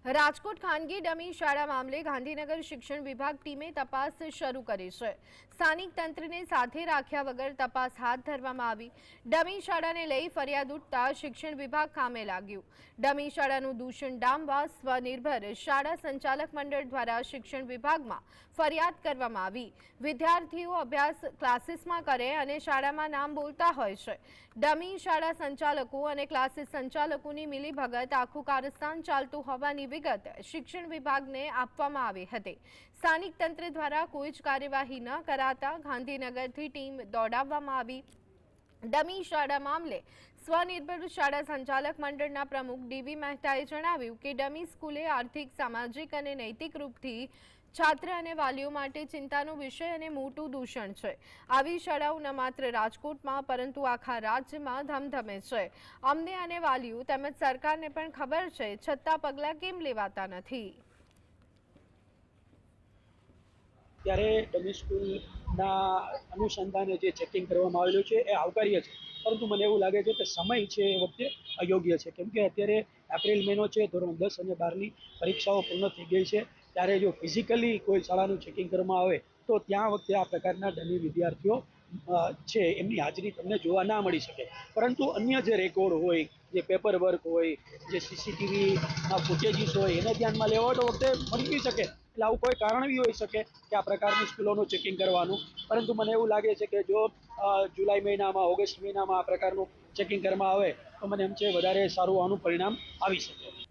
રાજકોટ ખાનગી ડમી શાળા મામલે ગાંધીનગર શિક્ષણ વિભાગ ટીમે તપાસ શરૂ કરી છે। સ્થાનિક તંત્રને સાથે રાખ્યા વગર તપાસ હાથ ધરવામાં આવી। ડમી શાળાને લઈ ફરિયાદ ઉઠતા શિક્ષણ વિભાગ કામે લાગ્યું। ડમી શાળાનું દૂષણ ડામવા સ્વનિર્ભર શાળા સંચાલક મંડળ દ્વારા શિક્ષણ વિભાગમાં ફરિયાદ કરવામાં આવી। વિદ્યાર્થીઓ અભ્યાસ ક્લાસીસમાં કરે અને શાળામાં નામ બોલતા હોય છે। ડમી શાળા સંચાલકો અને ક્લાસીસ સંચાલકોની મિલીભગત આખું કારસ્તાન ચાલતું હોવાની વિગત શિક્ષણ વિભાગને આપવામાં આવી હતી। સ્થાનિક તંત્ર દ્વારા કોઈ જ કાર્યવાહી ન કરાતા ગાંધીનગરથી ટીમ દોડાવવામાં આવી। ડમી શાળા મામલે સ્વનિર્ભર શાળા સંચાલક મંડળના પ્રમુખ ડીવી મહેતાએ જણાવ્યું કે ડમી સ્કૂલે આર્થિક, સામાજિક અને નૈતિક રૂપથી છાત્ર અને વાલીઓ માટે ચિંતાનો વિષય અને મોટું દૂષણ છે। આવી શાળાઓ ન માત્ર રાજકોટમાં પરંતુ આખા રાજ્યમાં ધમધમે છે। અમને અને વાલીઓ તેમજ સરકારને પણ ખબર છે, છતાં પગલાં કેમ લેવાતા નથી? ત્યારે ડમી સ્કૂલના અનુસંધાને જે ચેકિંગ કરવામાં આવેલું છે એ આવકાર્ય છે, પરંતુ મને એવું લાગે છે કે સમય છે એ વખતે અયોગ્ય છે, કેમ કે અત્યારે એપ્રિલ મહિનો છે, ધોરણ 10 અને 12ની પરીક્ષાઓ પૂર્ણ થઈ ગઈ છે। ત્યારે જો ફિઝિકલી કોઈ શાળાનું ચેકિંગ કરવામાં આવે તો ત્યાં વખતે આ પ્રકારના ડમી વિદ્યાર્થીઓ છે એમની હાજરી તમને જોવા ના મળી શકે, પરંતુ અન્ય જે રેકોર્ડ હોય, જે પેપર વર્ક હોય, જે સીસીટીવીના ફૂટેજીસ હોય એને ધ્યાનમાં લેવા વખતે મળી શકે। એટલે આવું કોઈ કારણ બી હોઈ શકે કે આ પ્રકારની સ્કૂલોનું ચેકિંગ કરવાનું, પરંતુ મને એવું લાગે છે કે જો જુલાઈ મહિનામાં, ઓગસ્ટ મહિનામાં આ પ્રકારનું ચેકિંગ કરવામાં આવે તો મને એમ છે વધારે સારું આનું પરિણામ આવી શકે।